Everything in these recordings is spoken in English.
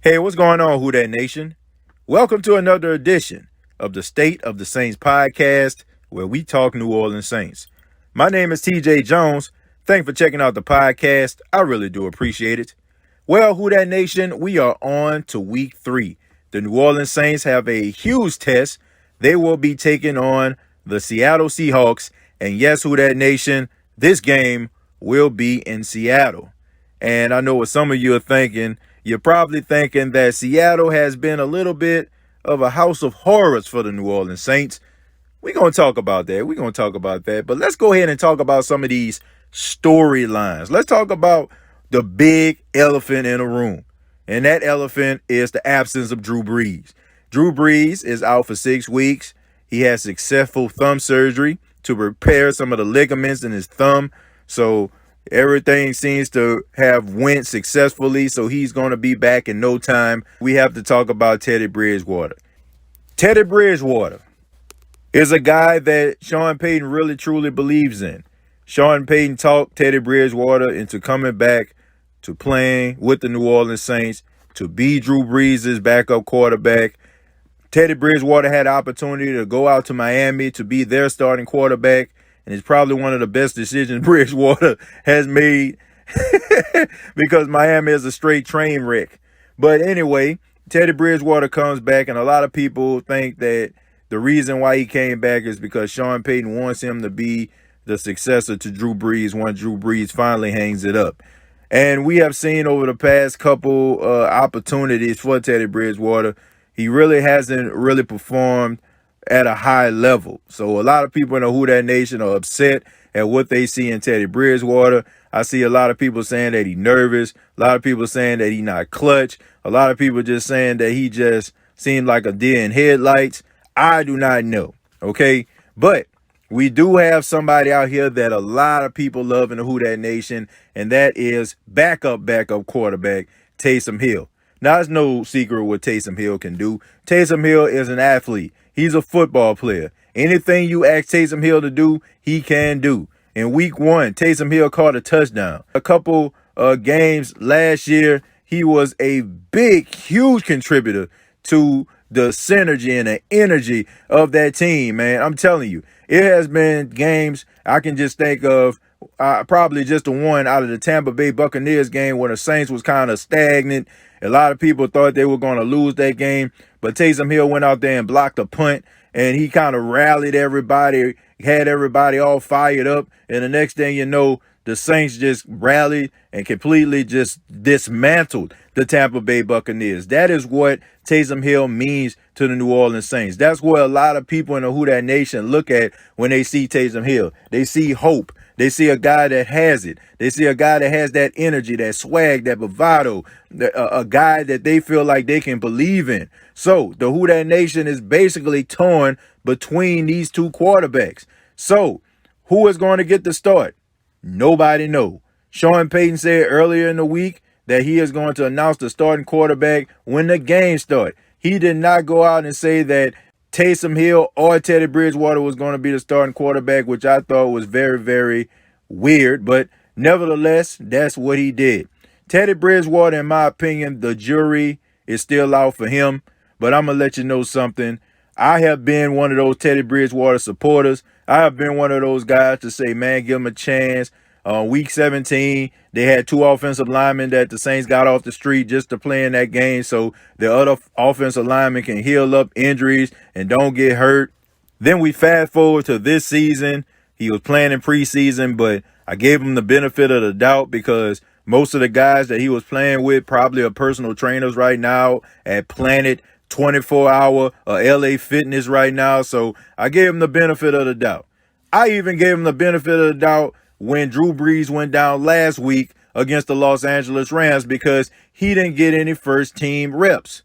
Hey, what's going on, Who Dat Nation? Welcome to another edition of the State of the Saints podcast, where we talk New Orleans Saints. My name is TJ Jones. Thanks for checking out the podcast. I really do appreciate it. Well, Who Dat Nation, we are on to week 3. The New Orleans Saints have a huge test. They will be taking on the Seattle Seahawks. And yes, Who Dat Nation, this game will be in Seattle. And I know what some of you are thinking. You're probably thinking that Seattle has been a little bit of a house of horrors for the New Orleans Saints. We're going to talk about that. But let's go ahead and talk about some of these storylines. Let's talk about the big elephant in the room. And that elephant is the absence of Drew Brees. Drew Brees is out for 6 weeks. He had successful thumb surgery to repair some of the ligaments in his thumb. So everything seems to have went successfully, so he's going to be back in no time. We have to talk about Teddy Bridgewater. Teddy Bridgewater is a guy that Sean Payton really truly believes in. Sean Payton talked Teddy Bridgewater into coming back to playing with the New Orleans Saints to be Drew Brees' backup quarterback. Teddy Bridgewater had the opportunity to go out to Miami to be their starting quarterback, and it's probably one of the best decisions Bridgewater has made because Miami is a straight train wreck. But anyway, Teddy Bridgewater comes back, and a lot of people think that the reason why he came back is because Sean Payton wants him to be the successor to Drew Brees once Drew Brees finally hangs it up. And we have seen over the past couple opportunities for Teddy Bridgewater, he really hasn't really performed at a high level. So a lot of people in the Who Dat Nation are upset at what they see in Teddy Bridgewater. I see a lot of people saying that he's nervous. A lot of people saying that he's not clutch. A lot of people just saying that he just seemed like a deer in headlights. I do not know, okay? But we do have somebody out here that a lot of people love in the Who Dat Nation, and that is backup quarterback Taysom Hill. Now, it's no secret what Taysom Hill can do. Taysom Hill is an athlete. He's a football player. Anything you ask Taysom Hill to do, he can do. In week 1, Taysom Hill caught a touchdown. A couple games last year, he was a big, huge contributor to the synergy and the energy of that team, man. I'm telling you, it has been games I can just think of, probably just the one out of the Tampa Bay Buccaneers game where the Saints was kind of stagnant. A lot of people thought they were going to lose that game, but Taysom Hill went out there and blocked a punt, and he kind of rallied everybody, had everybody all fired up, and the next thing you know, the Saints just rallied and completely just dismantled the Tampa Bay Buccaneers. That is what Taysom Hill means to the New Orleans Saints. That's what a lot of people in the Who Dat Nation look at when they see Taysom Hill. They see hope. They see a guy that has it. They see a guy that has that energy, that swag, that bravado, a guy that they feel like they can believe in. So the Who Dat Nation is basically torn between these two quarterbacks. So who is going to get the start? Nobody knows. Sean Payton said earlier in the week that he is going to announce the starting quarterback when the game starts. He did not go out and say that Taysom Hill or Teddy Bridgewater was going to be the starting quarterback, which I thought was very, very weird. But nevertheless, that's what he did. Teddy Bridgewater, in my opinion, the jury is still out for him. But I'm going to let you know something. I have been one of those Teddy Bridgewater supporters. I have been one of those guys to say, man, give him a chance. Week 17, they had 2 offensive linemen that the Saints got off the street just to play in that game so the other offensive linemen can heal up injuries and don't get hurt. Then we fast forward to this season. He was playing in preseason, but I gave him the benefit of the doubt because most of the guys that he was playing with probably are personal trainers right now at Planet 24-hour LA Fitness right now. So I gave him the benefit of the doubt. I even gave him the benefit of the doubt when Drew Brees went down last week against the Los Angeles Rams because he didn't get any first team reps.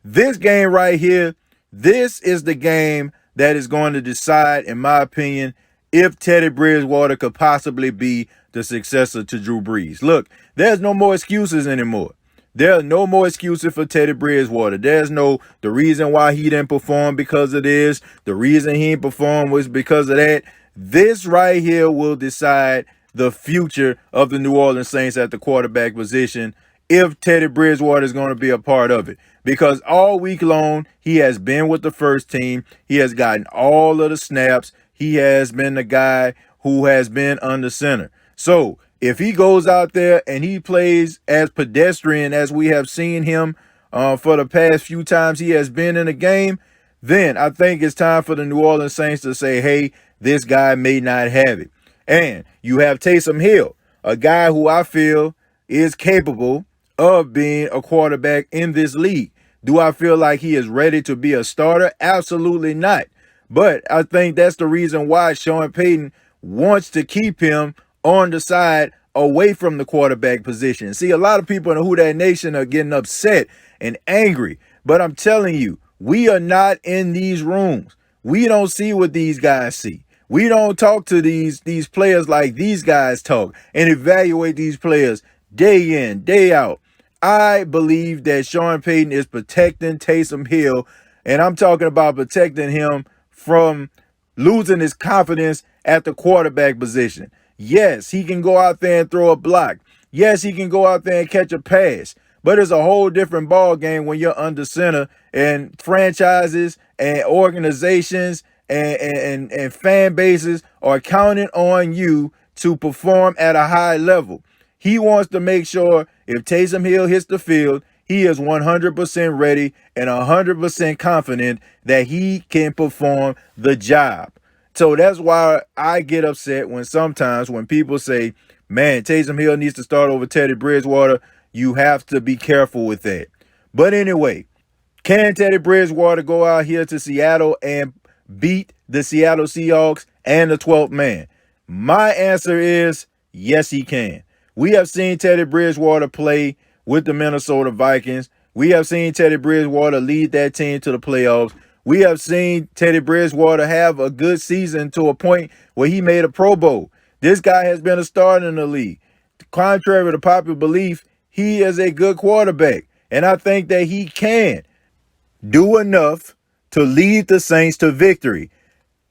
This game right here, this is the game that is going to decide, in my opinion, if Teddy Bridgewater could possibly be the successor to Drew Brees. Look, there's no more excuses anymore. There are no more excuses for Teddy Bridgewater. There's no, the reason why he didn't perform because of this. The reason he didn't perform was because of that. This right here will decide the future of the New Orleans Saints at the quarterback position if Teddy Bridgewater is going to be a part of it. Because all week long, he has been with the first team. He has gotten all of the snaps. He has been the guy who has been under center. So if he goes out there and he plays as pedestrian as we have seen him for the past few times he has been in a game, then I think it's time for the New Orleans Saints to say, hey, this guy may not have it. And you have Taysom Hill, a guy who I feel is capable of being a quarterback in this league. Do I feel like he is ready to be a starter? Absolutely not. But I think that's the reason why Sean Payton wants to keep him on the side away from the quarterback position. See, a lot of people in the Who Dat Nation are getting upset and angry. But I'm telling you, we are not in these rooms. We don't see what these guys see. We don't talk to these players like these guys talk and evaluate these players day in, day out. I believe that Sean Payton is protecting Taysom Hill, and I'm talking about protecting him from losing his confidence at the quarterback position. Yes, he can go out there and throw a block. Yes, he can go out there and catch a pass. But it's a whole different ball game when you're under center and franchises and organizations and fan bases are counting on you to perform at a high level. He wants to make sure if Taysom Hill hits the field, he is 100% ready and 100% confident that he can perform the job. So that's why I get upset when sometimes when people say, man, Taysom Hill needs to start over Teddy Bridgewater. You have to be careful with that. But anyway, can Teddy Bridgewater go out here to Seattle and beat the Seattle Seahawks and the 12th man? My answer is yes, he can. We have seen Teddy Bridgewater play with the Minnesota Vikings. We have seen Teddy Bridgewater lead that team to the playoffs. We have seen Teddy Bridgewater have a good season to a point where he made a Pro Bowl. This guy has been a starter in the league. Contrary to popular belief, he is a good quarterback. And I think that he can do enough to lead the Saints to victory.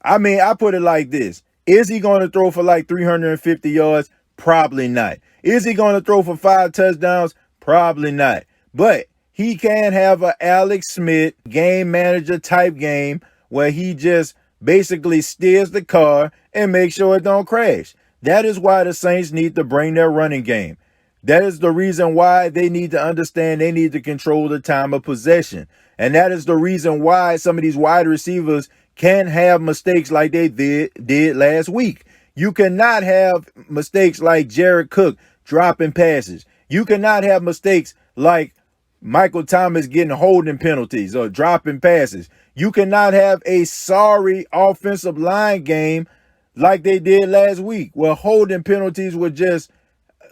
I mean, I put it like this. Is he going to throw for like 350 yards? Probably not. Is he going to throw for 5 touchdowns? Probably not. But he can have an Alex Smith game manager type game where he just basically steers the car and makes sure it don't crash. That is why the Saints need to bring their running game. That is the reason why they need to understand they need to control the time of possession. And that is the reason why some of these wide receivers can't have mistakes like they did last week. You cannot have mistakes like Jared Cook dropping passes. You cannot have mistakes like Michael Thomas getting holding penalties or dropping passes. You cannot have a sorry offensive line game like they did last week, where holding penalties would just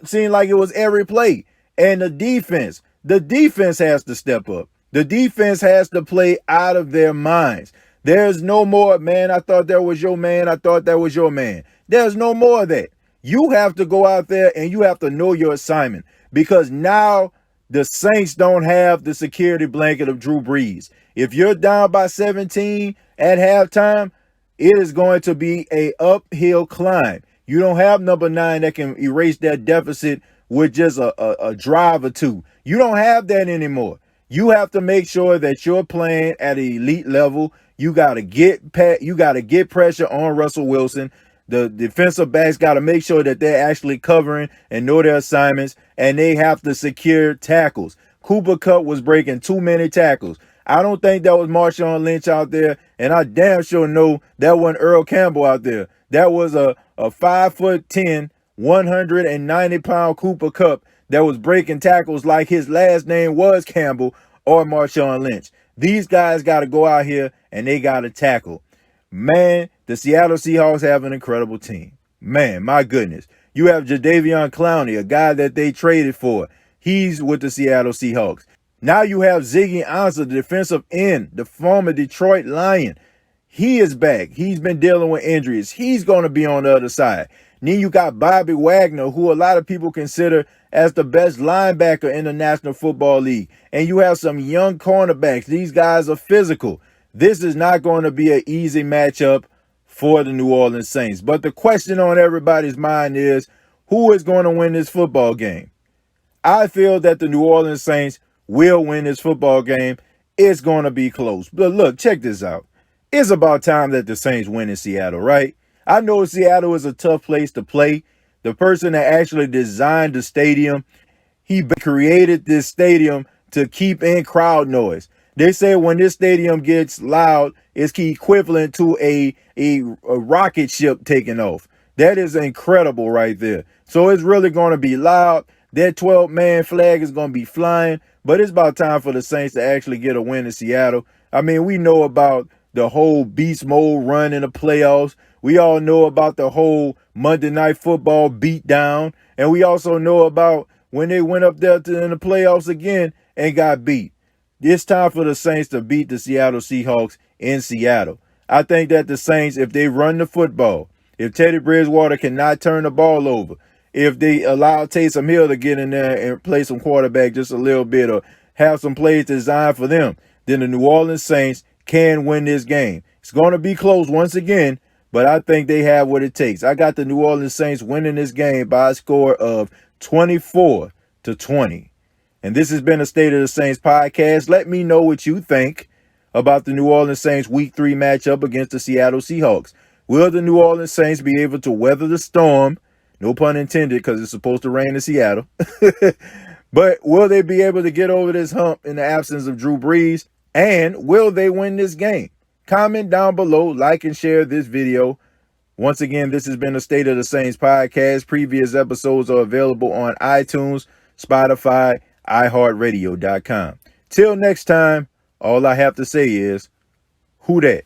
seem like it was every play. And the defense has to step up. The defense has to play out of their minds. There's no more, man, I thought that was your man. I thought that was your man. There's no more of that. You have to go out there and you have to know your assignment, because now the Saints don't have the security blanket of Drew Brees. If you're down by 17 at halftime, it is going to be an uphill climb. You don't have number 9 that can erase that deficit with just a drive or two. You don't have that anymore. You have to make sure that you're playing at an elite level. You got to get pressure on Russell Wilson. The defensive backs got to make sure that they're actually covering and know their assignments, and they have to secure tackles. Cooper Kupp was breaking too many tackles. I don't think that was Marshawn Lynch out there, and I damn sure know that wasn't Earl Campbell out there. That was a 5'10", 190-pound Cooper Kupp that was breaking tackles like his last name was Campbell or Marshawn Lynch. These guys got to go out here and they got to tackle. Man, the Seattle Seahawks have an incredible team. Man, my goodness. You have Jadeveon Clowney, a guy that they traded for. He's with the Seattle Seahawks. Now you have Ziggy Ansah, the defensive end, the former Detroit Lion. He is back. He's been dealing with injuries. He's going to be on the other side. Then you got Bobby Wagner, who a lot of people consider as the best linebacker in the National Football League. And you have some young cornerbacks. These guys are physical. This is not going to be an easy matchup for the New Orleans Saints. But the question on everybody's mind is, who is going to win this football game? I feel that the New Orleans Saints will win this football game. It's going to be close. But look, check this out. It's about time that the Saints win in Seattle, right? I know Seattle is a tough place to play. The person that actually designed the stadium, he created this stadium to keep in crowd noise. They say when this stadium gets loud, it's equivalent to a rocket ship taking off. That is incredible right there. So it's really going to be loud. That 12-man flag is going to be flying. But it's about time for the Saints to actually get a win in Seattle. I mean, we know about the whole beast mode run in the playoffs. We all know about the whole Monday Night Football beatdown. And we also know about when they went up there in the playoffs again and got beat. It's time for the Saints to beat the Seattle Seahawks in Seattle. I think that the Saints, if they run the football, if Teddy Bridgewater cannot turn the ball over, if they allow Taysom Hill to get in there and play some quarterback just a little bit or have some plays designed for them, then the New Orleans Saints can win this game. It's going to be close once again, but I think they have what it takes. I got the New Orleans Saints winning this game by a score of 24-20. And this has been a State of the Saints podcast. Let me know what you think about the New Orleans Saints Week 3 matchup against the Seattle Seahawks. Will the New Orleans Saints be able to weather the storm? No pun intended, because it's supposed to rain in Seattle. But will they be able to get over this hump in the absence of Drew Brees? And will they win this game? Comment down below, like and share this video. Once again, this has been a State of the Saints podcast. Previous episodes are available on iTunes, Spotify, iHeartRadio.com. Till next time, all I have to say is, who dat?